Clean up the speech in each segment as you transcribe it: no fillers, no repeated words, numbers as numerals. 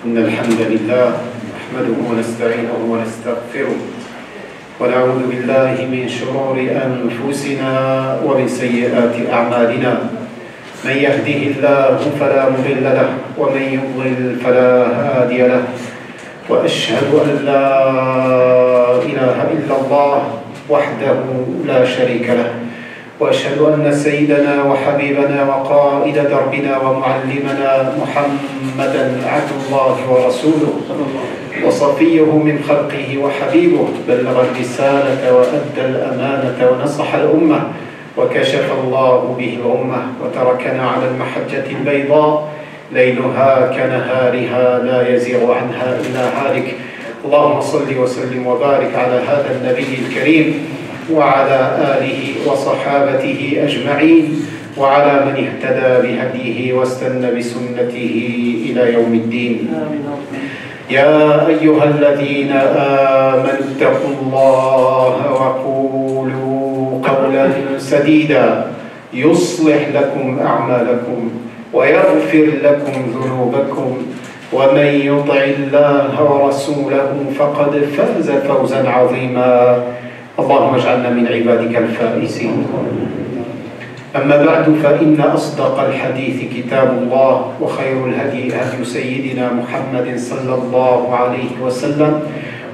إن الحمد لله نحمده ونستعينه ونستغفره ونعوذ بالله من شرور أنفسنا ومن سيئات أعمالنا. من يهده الله فلا مضل له ومن يضلل فلا هادي له، وأشهد أن لا إله إلا الله وحده لا شريك له، وأشهد أن سيدنا وحبيبنا وقائد دربنا ومعلمنا محمدا عبد الله ورسوله وصفيه من خلقه وحبيبه، بلغ الرسالة وأدى الأمانة ونصح الأمة وكشف الله به الأمة، وتركنا على المحجة البيضاء ليلها كنهارها لا يزيغ عنها إلا هالك. اللهم صل وسلم وبارك على هذا النبي الكريم وعلى آله وصحابته أجمعين وعلى من اهتدى بهديه واستنى بسنته إلى يوم الدين. يا أيها الذين آمنوا اتقوا الله وقولوا قولا سديدا يصلح لكم أعمالكم ويغفر لكم ذنوبكم، ومن يطع الله ورسوله فقد فاز فوزا عظيما. اللهم اجعلنا من عبادك الفائزين. أما بعد، فإن أصدق الحديث كتاب الله، وخير الهدي هدي سيدنا محمد صلى الله عليه وسلم،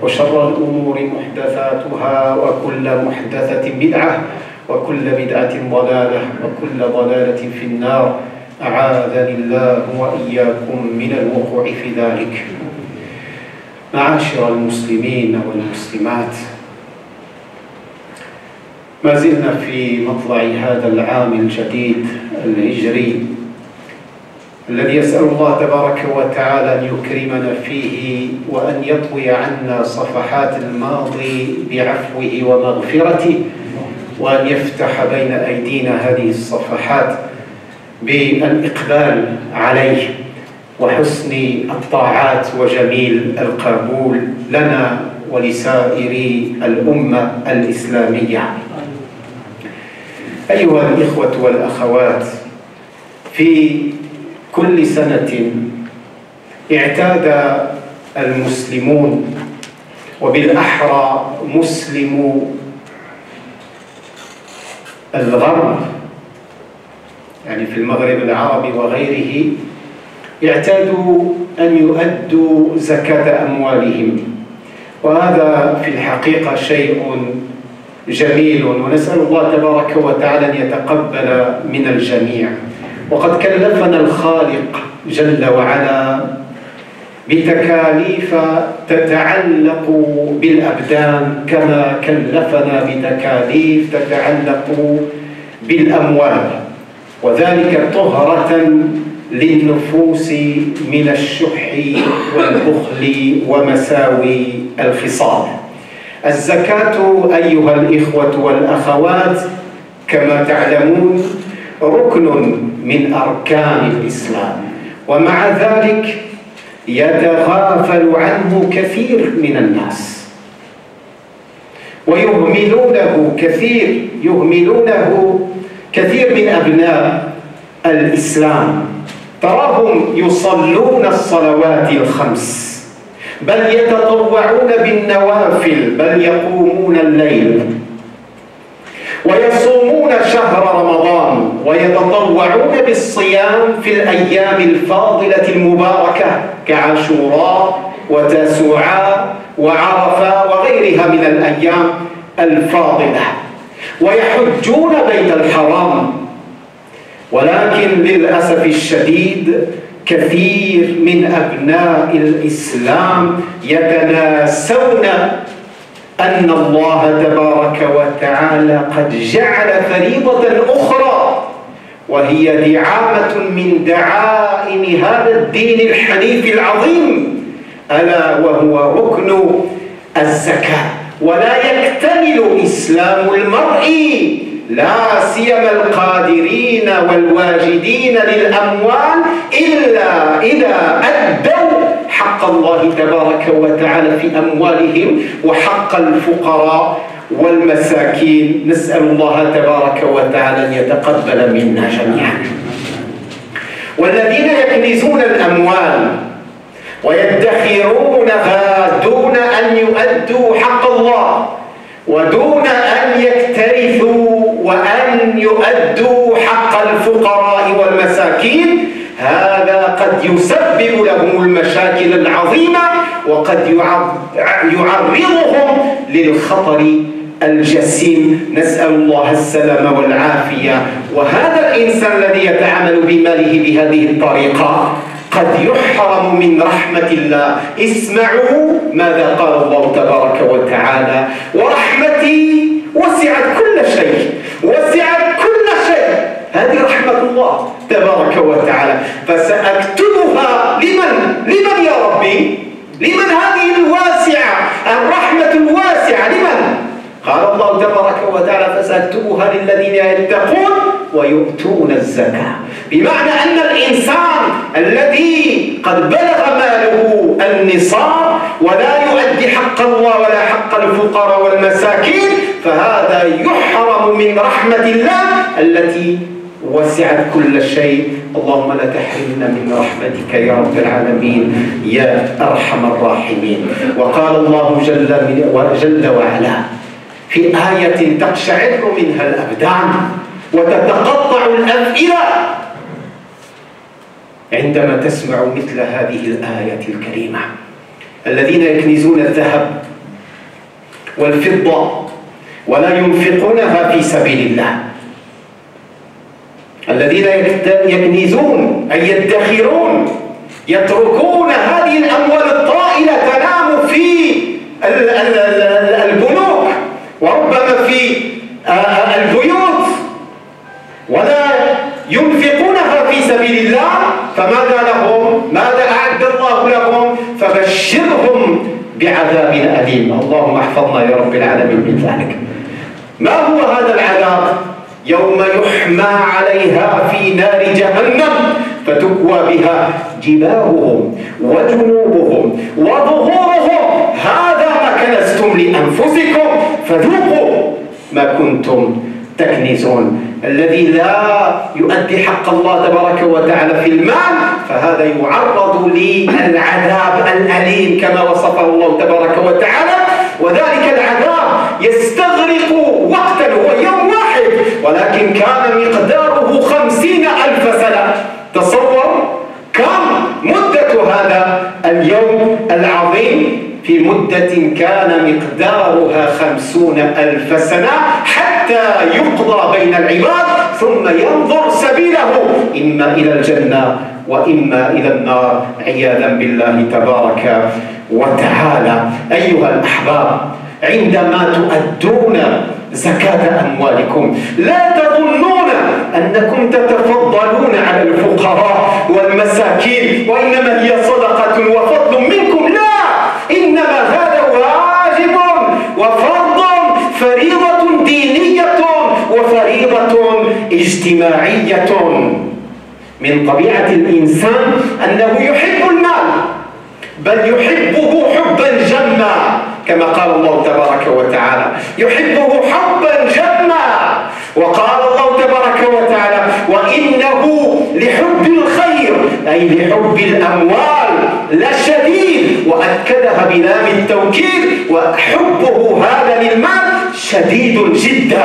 وشر الأمور محدثاتها، وكل محدثة بدعة، وكل بدعة ضلالة، وكل ضلالة في النار. أعاذني الله وإياكم من الوقوع في ذلك. معاشر المسلمين والمسلمات، ما زلنا في مطلع هذا العام الجديد الهجري الذي يسأل الله تبارك وتعالى أن يكرمنا فيه، وأن يطوي عنا صفحات الماضي بعفوه ومغفرته، وأن يفتح بين أيدينا هذه الصفحات بالإقبال عليه وحسن الطاعات وجميل القبول لنا ولسائر الأمة الإسلامية. أيها الإخوة والأخوات، في كل سنة اعتاد المسلمون، وبالأحرى مسلمو الغرب، يعني في المغرب العربي وغيره، اعتادوا أن يؤدوا زكاة أموالهم، وهذا في الحقيقة شيء جميل، ونسأل الله تبارك وتعالى أن يتقبل من الجميع. وقد كلفنا الخالق جل وعلا بتكاليف تتعلق بالأبدان، كما كلفنا بتكاليف تتعلق بالأموال، وذلك طهرة للنفوس من الشح والبخل ومساوي الخصال. الزكاة أيها الإخوة والأخوات كما تعلمون ركن من أركان الإسلام، ومع ذلك يتغافل عنه كثير من الناس ويهملونه كثير من أبناء الإسلام. تراهم يصلون الصلوات الخمس، بل يتطوعون بالنوافل، بل يقومون الليل، ويصومون شهر رمضان، ويتطوعون بالصيام في الأيام الفاضلة المباركة كعاشوراء وتاسوعاء وعرفة وغيرها من الأيام الفاضلة، ويحجون بيت الحرام. ولكن للأسف الشديد كثير من أبناء الإسلام يتناسون أن الله تبارك وتعالى قد جعل فريضة أخرى، وهي دعامة من دعائم هذا الدين الحنيف العظيم، ألا وهو ركن الزكاة. ولا يكتمل إسلام المرء، لا سيما القادرين والواجدين للأموال، إلا إذا أدوا حق الله تبارك وتعالى في أموالهم وحق الفقراء والمساكين. نسأل الله تبارك وتعالى أن يتقبل منا جميعا. والذين يكنزون الأموال ويدخرونها دون أن يؤدوا حق الله ودون أن يكترثوا وأن يؤدوا حق الفقراء والمساكين، هذا قد يسبب لهم المشاكل العظيمة وقد يعرضهم للخطر الجسيم. نسأل الله السلامة والعافية. وهذا الإنسان الذي يتعامل بماله بهذه الطريقة قد يحرم من رحمة الله. اسمعوا ماذا قال الله تبارك وتعالى: ورحمتي وسعت كل شيء، وسعت كل شيء. هذه رحمة الله تبارك وتعالى، فسأكتبها لمن يا ربي؟ لمن هذه الواسعة الرحمة الواسعة؟ لمن؟ قال الله تبارك وتعالى: فسأكتبها للذين يتقون ويؤتون الزكاة. بمعنى أن الإنسان الذي قد بلغ ماله النصاب ولا يؤدي حق الله ولا حق الفقراء والمساكين، فهذا يحرم من رحمة الله التي وسعت كل شيء. اللهم لا تحرمنا من رحمتك يا رب العالمين يا أرحم الراحمين. وقال الله جل وعلا في آية تقشعر منها الأبدان وتتقطع الأفئدة عندما تسمع مثل هذه الآية الكريمة: الذين يكنزون الذهب والفضة ولا ينفقونها في سبيل الله. الذين يكنزون أي يدخرون، يتركون هذه الأموال الطائلة تنام في البنوك وربما في البيوت ولا ينفقونها في سبيل الله، فماذا لهم؟ ماذا أعد الله لهم؟ فبشرهم بعذاب أليم. اللهم احفظنا يا رب العالمين من ذلك. ما هو هذا العذاب؟ يوم يحمى عليها في نار جهنم فتكوى بها جباههم وجنوبهم وظهورهم، هذا ما كنزتم لأنفسكم فذوقوا ما كنتم تكنزون. الذي لا يؤدي حق الله تبارك وتعالى في المال فهذا يعرض للعذاب الأليم كما وصفه الله تبارك وتعالى. وذلك العذاب يستغرق وقتا، هو يوم واحد ولكن كان مقداره 50,000 سنة. تصور كم مدة هذا اليوم العظيم؟ في مدة كان مقدارها 50,000 سنة حتى يقضى بين العباد ثم ينظر سبيله إما إلى الجنة وإما إلى النار عياذا بالله تبارك وتعالى. أيها الأحباب، عندما تؤدون زكاة أموالكم لا تظنون أنكم تتفضلون على الفقراء والمساكين وإنما هي صدقة وفضل منكم، لا، إنما هذا واجب وفرض، فريضة دينية وفريضة اجتماعية. من طبيعة الإنسان أنه يحب المال، بل يحبه حبا جما كما قال الله تبارك وتعالى: يحبه حبا جما. وقال الله تبارك وتعالى: وإنه لحب الخير أي لحب الأموال لشديد، وأكدها بلام التوكيد، وحبه هذا للمال شديد جدا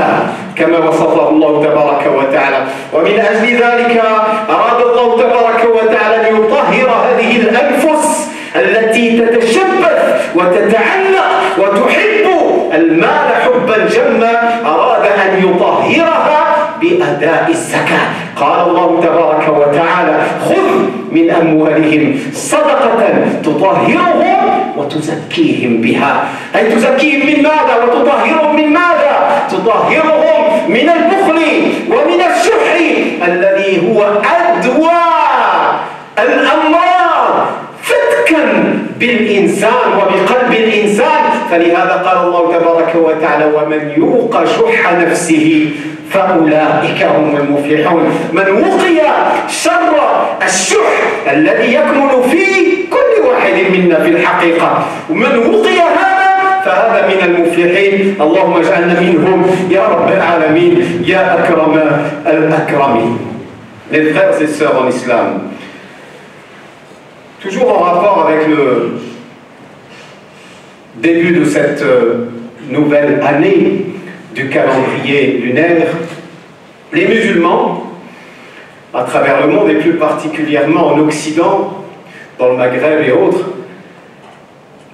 كما وصفه الله تبارك وتعالى. ومن أجل ذلك أراد الله تبارك وتعالى أن يطهر هذه الأنفس التي تتشبث وتتعلق وتحب المال حبا جما، أراد أن يطهرها بأداء الزكاة. قال الله تبارك وتعالى: خذ من أموالهم صدقة تطهرهم وتزكيهم بها. أي تزكيهم من ماذا وتطهرهم من ماذا؟ تطهرهم من البخل ومن الشح الذي هو أدوى الأمراض فتكا بالإنسان وبقلب الإنسان. فلهذا قال الله تبارك وتعالى: ومن يوق شح نفسه فأولئك هم المفلحون. من وقي شر الشح الذي يكمن في كل واحد منا في الحقيقة، ومن وقي هذا فهذا من المفلحين. اللهم اجعلنا منهم يا رب العالمين يا أكرم الأكرمين. Les frères et sœurs en islam, toujours en rapport avec le début de cette nouvelle année du calendrier lunaire, les musulmans, à travers le monde et plus particulièrement en Occident, dans le Maghreb et autres,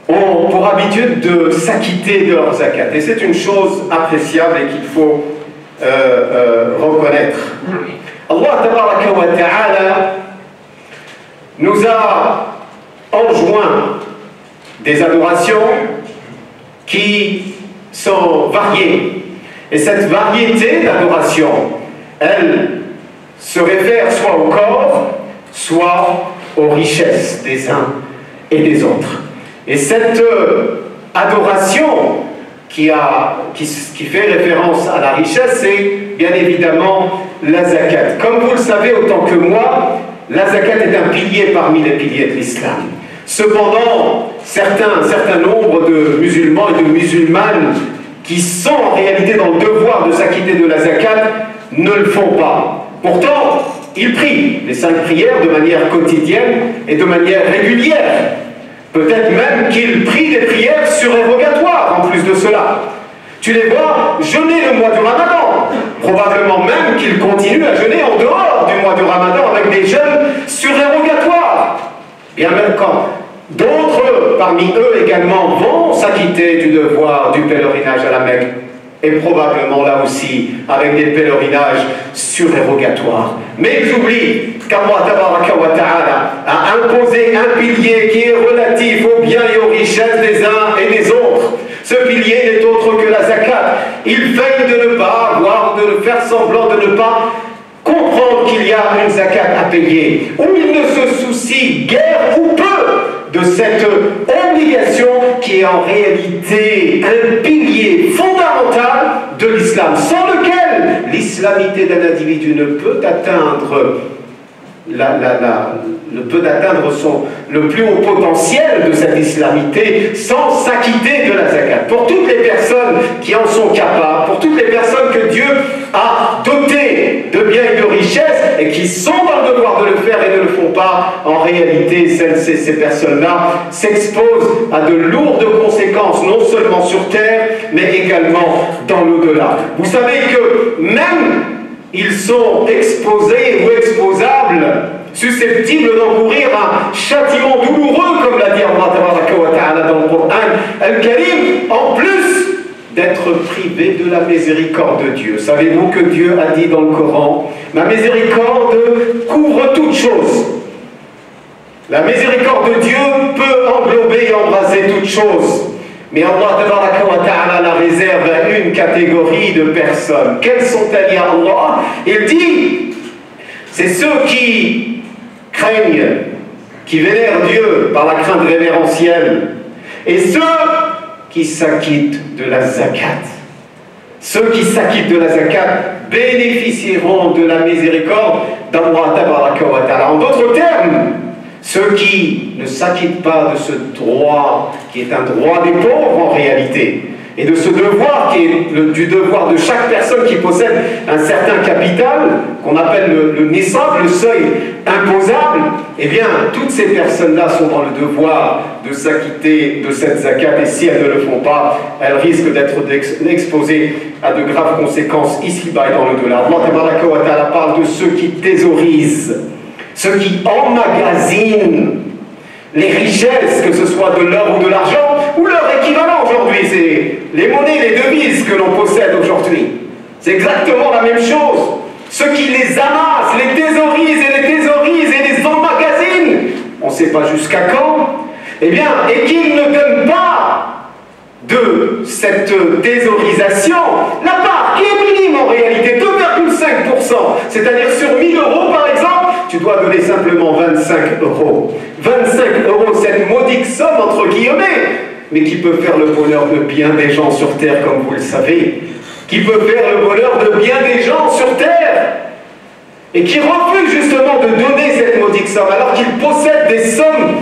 ont pour habitude de s'acquitter de leur zakat. Et c'est une chose appréciable et qu'il faut reconnaître. Allah tabaraka wa ta'ala nous a enjoint des adorations qui sont variées. Et cette variété d'adoration, elle se réfère soit au corps, soit aux richesses des uns et des autres. Et cette adoration qui fait référence à la richesse, c'est bien évidemment la zakat. Comme vous le savez autant que moi, la zakat est un pilier parmi les piliers de l'islam. Cependant, un certain nombre de musulmans et de musulmanes qui sont en réalité dans le devoir de s'acquitter de la zakat ne le font pas. Pourtant, ils prient les 5 prières de manière quotidienne et de manière régulière. Peut-être même qu'ils prient des prières surérogatoires en plus de cela. Tu les vois jeûner le mois du Ramadan. Probablement même qu'ils continuent à jeûner en dehors du mois du Ramadan avec des jeûnes surérogatoires. Bien même quand d'autres parmi eux également vont s'acquitter du devoir du pèlerinage à la Mecque. Et probablement là aussi avec des pèlerinages surérogatoires. Mais ils oublient qu'Allah tabaraka wa ta'ala a imposé un pilier qui est relatif aux biens et aux richesses des uns et des autres. Ce pilier n'est autre que la zakat. Il feigne de ne pas avoir, de faire semblant de ne pas comprendre qu'il y a une zakat à payer, ou il ne se soucie guère ou peu de cette obligation qui est en réalité un pilier fondamental de l'islam, sans lequel l'islamité d'un individu ne peut atteindre le plus haut potentiel de cette islamité sans s'acquitter de la zakat. Pour toutes les personnes qui en sont capables, pour toutes les personnes que Dieu a dotées de biens et de richesses et qui sont dans le devoir de le faire et ne le font pas, en réalité, ces personnes-là s'exposent à de lourdes conséquences, non seulement sur terre, mais également dans l'au-delà. Vous savez que même ils sont exposés ou exposables, susceptibles d'encourir un châtiment douloureux, comme l'a dit Allah tabaraka wa ta'ala dans le Coran Al-Karim, en plus d'être privés de la miséricorde de Dieu. Savez-vous que Dieu a dit dans le Coran, ma miséricorde couvre toutes choses. La miséricorde de Dieu peut englober et embraser toutes choses. Mais Allah tabaraka wa ta'ala la réserve à une catégorie de personnes. Quelles sont-elles, ya Allah? Il dit, c'est ceux qui craignent, qui vénèrent Dieu par la crainte révérentielle, et ceux qui s'acquittent de la zakat. Ceux qui s'acquittent de la zakat bénéficieront de la miséricorde d'Allah tabaraka wa ta'ala. En d'autres termes, ceux qui ne s'acquittent pas de ce droit, qui est un droit des pauvres en réalité, et de ce devoir qui est du devoir de chaque personne qui possède un certain capital, qu'on appelle le nisab, le seuil imposable, eh bien, toutes ces personnes-là sont dans le devoir de s'acquitter de cette zakat, et si elles ne le font pas, elles risquent d'être exposées à de graves conséquences ici-bas et dans le delà. Allah tabaraka wa ta'ala parle de ceux qui thésaurisent, ceux qui emmagasinent les richesses, que ce soit de l'or ou de l'argent, ou leur équivalent aujourd'hui, c'est les monnaies, les devises que l'on possède aujourd'hui. C'est exactement la même chose. Ceux qui les amassent, les thésaurisent et les emmagasinent, on ne sait pas jusqu'à quand, eh bien, et qu'ils ne donnent pas de cette thésaurisation la part qui est minime en réalité, 2,5%, c'est-à-dire sur 1000 euros par exemple, tu dois donner simplement 25 euros. 25 euros, cette modique somme entre guillemets, mais qui peut faire le bonheur de bien des gens sur terre, comme vous le savez, qui peut faire le bonheur de bien des gens sur terre, et qui refuse justement de donner cette modique somme, alors qu'ils possèdent des sommes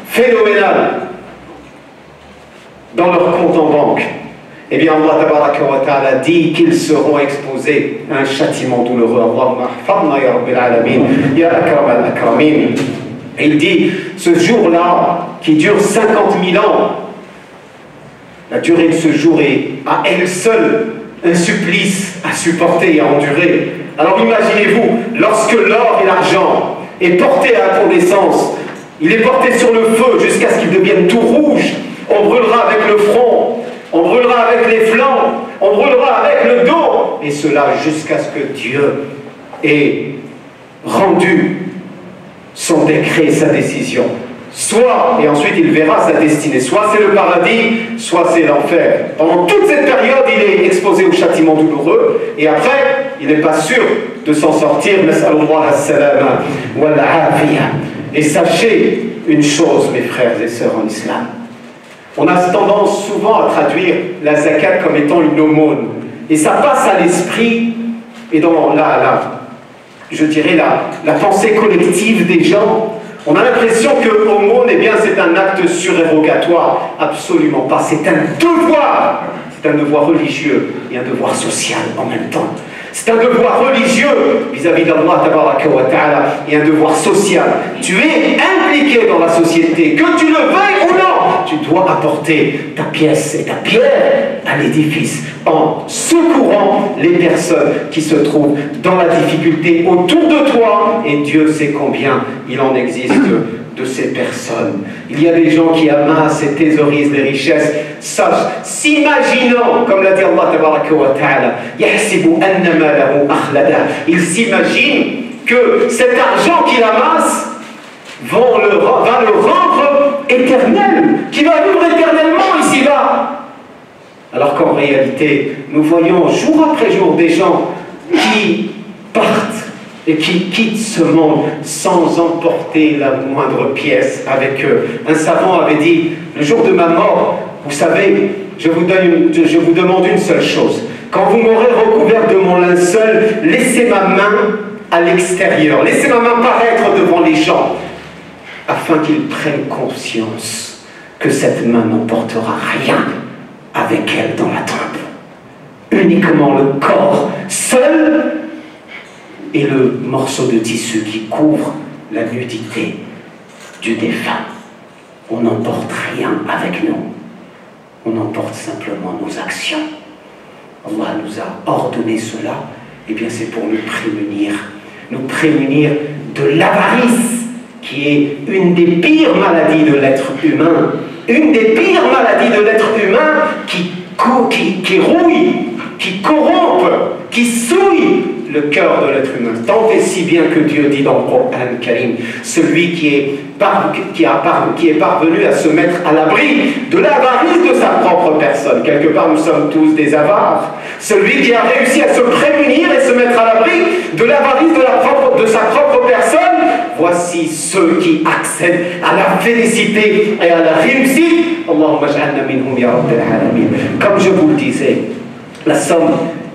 phénoménales dans leur compte en banque. Eh bien, Allah tabaraka wa ta'ala dit qu'ils seront exposés à un châtiment douloureux. Allahumma ahfadna ya rabbil alamin, ya akram al-akramin. Et il dit, ce jour-là, qui dure 50 000 ans, la durée de ce jour est à elle seule un supplice à supporter et à endurer. Alors imaginez-vous, lorsque l'or et l'argent est porté à incandescence, il est porté sur le feu jusqu'à ce qu'il devienne tout rouge, on brûlera avec le front, on brûlera avec les flancs, on brûlera avec le dos, et cela jusqu'à ce que Dieu ait rendu son décret, sa décision. Soit, et ensuite il verra sa destinée, soit c'est le paradis, soit c'est l'enfer. Pendant toute cette période, il est exposé au châtiment douloureux, et après, il n'est pas sûr de s'en sortir. Et sachez une chose, mes frères et sœurs en islam, on a tendance souvent à traduire la zakat comme étant une aumône, et ça passe à l'esprit et dans je dirais la pensée collective des gens. On a l'impression que l'aumône, eh bien, c'est un acte surérogatoire. Absolument pas. C'est un devoir. C'est un devoir religieux et un devoir social en même temps. C'est un devoir religieux vis-à-vis d'Allah tabaraka wa ta'ala et un devoir social. Tu es impliqué dans la société, que tu le veuilles ou non. Tu dois apporter ta pièce et ta pierre à l'édifice en secourant les personnes qui se trouvent dans la difficulté autour de toi. Et Dieu sait combien il en existe de ces personnes. Il y a des gens qui amassent et thésaurisent les richesses, s'imaginant, comme l'a dit Allah tabaraka wa ta'ala, il s'imagine que cet argent qu'il amasse va le rendre éternel, qui va vivre éternellement ici-bas. Alors qu'en réalité, nous voyons jour après jour des gens qui partent et qui quittent ce monde sans emporter la moindre pièce avec eux. Un savant avait dit, le jour de ma mort, vous savez, je vous demande une seule chose. Quand vous m'aurez recouvert de mon linceul, laissez ma main à l'extérieur, laissez ma main paraître devant les gens, afin qu'ils prennent conscience que cette main n'emportera rien avec elle dans la tombe. Uniquement le corps seul et le morceau de tissu qui couvre la nudité du défunt. On n'emporte rien avec nous. On emporte simplement nos actions. Allah nous a ordonné cela. Eh bien, c'est pour nous prémunir de l'avarice, qui est une des pires maladies de l'être humain. Une des pires maladies de l'être humain qui rouille, qui corrompt, qui souille le cœur de l'être humain. Tant et si bien que Dieu dit dans le Coran Karim, celui qui est parvenu à se mettre à l'abri de l'avarice de sa propre personne. Quelque part, nous sommes tous des avares. Celui qui a réussi à se prémunir et se mettre à l'abri de l'avarice de sa propre personne, voici ceux qui accèdent à la félicité et à la réussite. Allahumma ja'alna minhum ya rabbil alamin. Comme je vous le disais, la somme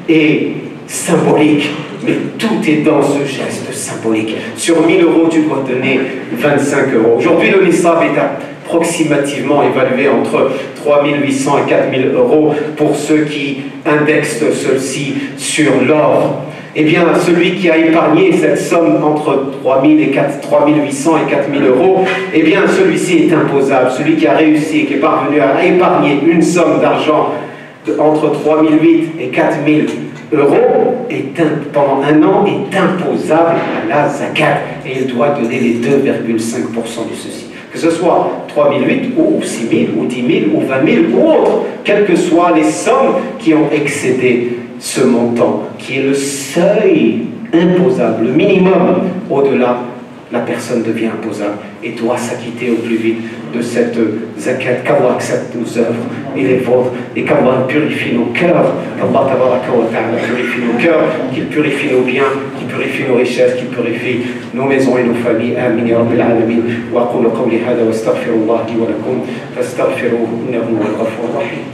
est symbolique, mais tout est dans ce geste symbolique. Sur 1000 euros, tu dois donner 25 euros. Aujourd'hui, le Nissab est approximativement évalué entre 3800 et 4000 euros pour ceux qui indexent ceci sur l'or. Eh bien, celui qui a épargné cette somme entre 3800 et 4000 euros, eh bien, celui-ci est imposable. Celui qui a réussi, qui est parvenu à épargner une somme d'argent entre 3008 et 4000 euros pendant un an est imposable à la zakat et il doit donner les 2,5% de ceci. Que ce soit 3008 ou 6000 ou 10 000 ou 20 000 ou autre, quelles que soient les sommes qui ont excédé ce montant, qui est le seuil imposable, le minimum. Au-delà, la personne devient imposable et doit s'acquitter au plus vite de cette zakat. Qu'Allah accepte nos œuvres et les vôtres, et qu'Allah purifie nos cœurs, qu'Allah tabaraka wa ta'ala purifie nos cœurs, qu'il purifie nos biens, qu'il purifie nos richesses, qu'il purifie nos maisons et nos familles. Amin ya rabbil alamin. Wa aqulu qawli hada wa astaghfirullah li wa lakum fastaghfiruhu innahu huwal ghafurur rahim.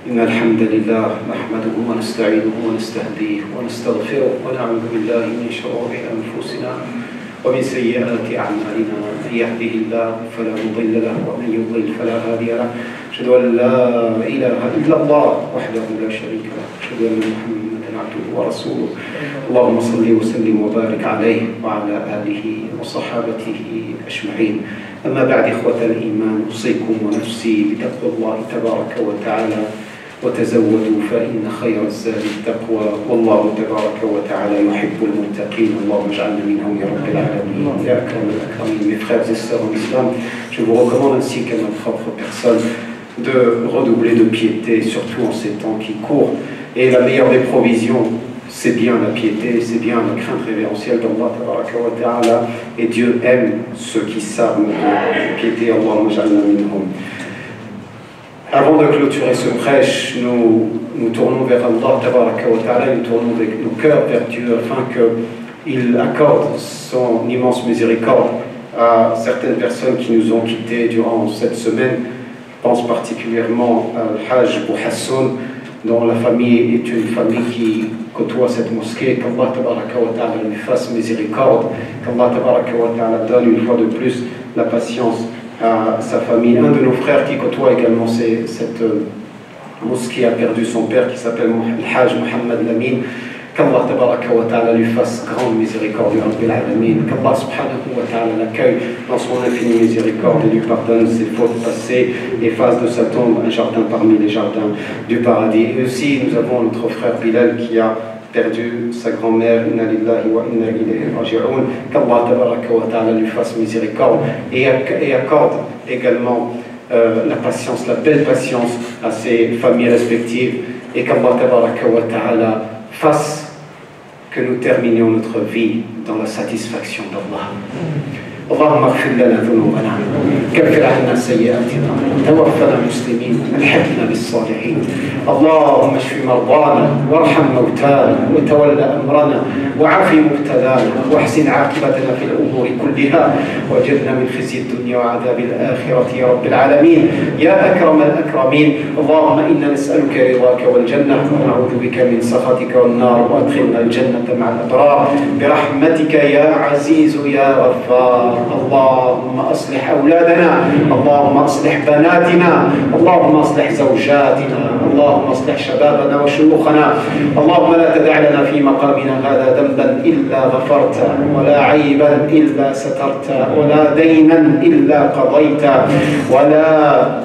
إن الحمد لله نحمده ونستعينه ونستهديه ونستغفره ونعوذ بالله من شرور أنفسنا ومن سيئات أعمالنا من يهده الله فلا مضل له ومن يضلل فلا هادي له أشهد أن لا إله إلا الله وحده لا شريك له أشهد أن محمدا عبده ورسوله اللهم صل وسلم وبارك عليه وعلى آله وصحابته أجمعين. أما بعد إخوة الإيمان أوصيكم ونفسي بتقوى الله تبارك وتعالى وتزودوا فإن خير الزاد التقوى والله تبارك وتعالى يحب المتقين. اللهم اجعلنا منهم يا رب العالمين يا أكرم الأكرمين. Mes frères et sœurs en islam, je vous recommande ainsi qu'à ma propre personne de redoubler de piété, surtout en ces temps qui courent. Et la meilleure des provisions, c'est bien la piété, c'est bien la crainte révérentielle d'Allah tabaraka wa ta'ala. Et Dieu aime ceux qui savent de piété. Allahumma ij'alna minhum. Avant de clôturer ce prêche, nous tournons vers Allah tabaraka wa ta'ala, nous tournons nos cœurs vers Dieu afin qu'il accorde son immense miséricorde à certaines personnes qui nous ont quittés durant cette semaine. Je pense particulièrement à Al-Hajj Bouhassoun, dont la famille est une famille qui côtoie cette mosquée. Qu'Allah tabaraka wa ta'ala lui fasse miséricorde, qu'Allah tabaraka wa ta'ala donne une fois de plus la patience à sa famille. Un de nos frères qui côtoie également cette mosquée a perdu son père qui s'appelle Al-Hajj Mohammed Lamine. Qu'Allah tabaraka wa ta'ala lui fasse grande miséricorde, qu'Allah subhanahu wa ta'ala l'accueille dans son infinie miséricorde et lui pardonne ses fautes passées et fasse de sa tombe un jardin parmi les jardins du paradis. Et aussi nous avons notre frère Bilal qui a perdu sa grand-mère, inna lillahi wa inna ilayhi raji'un. Qu'Allah tabaraka wa ta'ala lui fasse miséricorde et accorde également la patience, la belle patience à ses familles respectives, et qu'Allah tabaraka wa ta'ala fasse que nous terminions notre vie dans la satisfaction d'Allah. اللهم اغفر لنا ذنوبنا كفر عنا سيئاتنا توفنا مسلمين الحقنا بالصالحين. اللهم اشف مرضانا وارحم موتانا وتول امرنا وعاف مبتلانا واحسن عاقبتنا في الامور كلها واجرنا من خزي الدنيا وعذاب الاخره يا رب العالمين يا اكرم الاكرمين. اللهم انا نسالك رضاك والجنه ونعوذ بك من سخطك والنار وادخلنا الجنه مع الابرار برحمتك يا عزيز يا غفار. اللهم أصلح أولادنا، اللهم أصلح بناتنا، اللهم أصلح زوجاتنا، اللهم أصلح شبابنا وشيوخنا. اللهم لا تدع لنا في مقامنا هذا ذنبا إلا غفرته ولا عيبا إلا سترته ولا دينا إلا قضيته ولا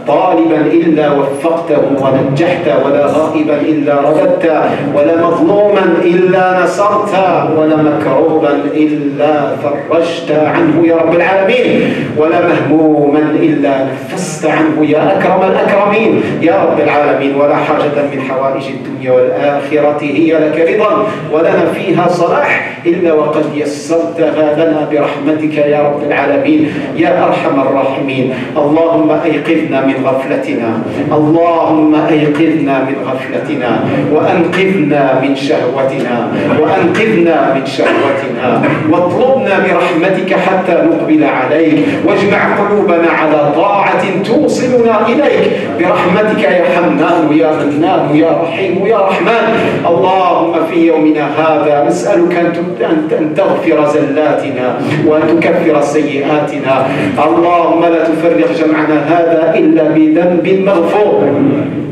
طالبا إلا وفقته ونجحته ولا غائبا إلا رددته ولا مظلوما إلا نصرته ولا مكروبا إلا فرجت عنه يا رب العالمين ولا مهموما إلا نفست عنه يا أكرم الأكرمين يا رب العالمين. ولا حاجة من حوائج الدنيا والآخرة هي لك رضا ولنا فيها صلاح إلا وقد يسرتها لنا برحمتك يا رب العالمين يا أرحم الراحمين. اللهم أيقظنا من غفلتنا، اللهم أيقظنا من غفلتنا وأنقذنا من شهوتنا وأنقذنا من شهوتنا واطلبنا برحمتك حتى نقبل عليك واجمع قلوبنا على طاعة توصلنا إليك برحمتك يا حنان يا منان يا رحيم يا رحمن. اللهم في يومنا هذا نسألك أن تغفر زلاتنا وأن تكفر سيئاتنا. اللهم لا تفرق جمعنا هذا إلا بذنب مغفور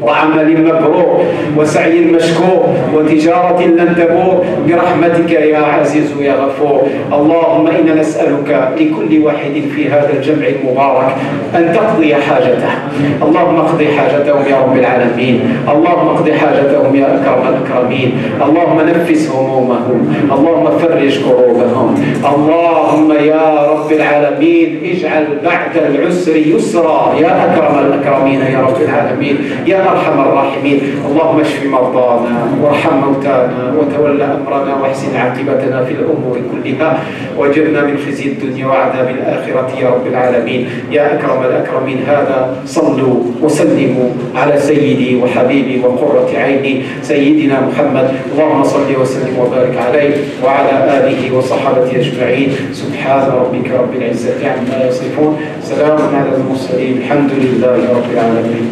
وعمل مبرور وسعي مشكور وتجارة لن تبور برحمتك يا عزيز يا غفور. اللهم إنا نسألك لكل واحد في هذا الجمع المبارك أن تقضي حاجته. اللهم اقضي حاجتهم يا رب العالمين، اللهم اقضي حاجتهم يا أكرم الأكرمين. اللهم نفس همومهم، اللهم فرج كروبهم. اللهم يا رب العالمين اجعل بعد العسر يسرا يا أكرم الأكرمين يا رب العالمين يا أرحم الراحمين. اللهم اشف مرضانا وارحم موتانا وتول أمرنا واحسن عاقبتنا في الأمور كلها واجرنا من خزي الدنيا وعذاب الآخرة يا رب العالمين يا أكرم الأكرمين. هذا صلوا وسلموا على سيدي وحبيبي وقرة عيني سيدنا محمد. اللهم صل وسلم وبارك عليه وعلى آله وصحبه أجمعين. سبحان ربك رب العزة عما يصفون، سلام على المرسلين، الحمد لله رب العالمين.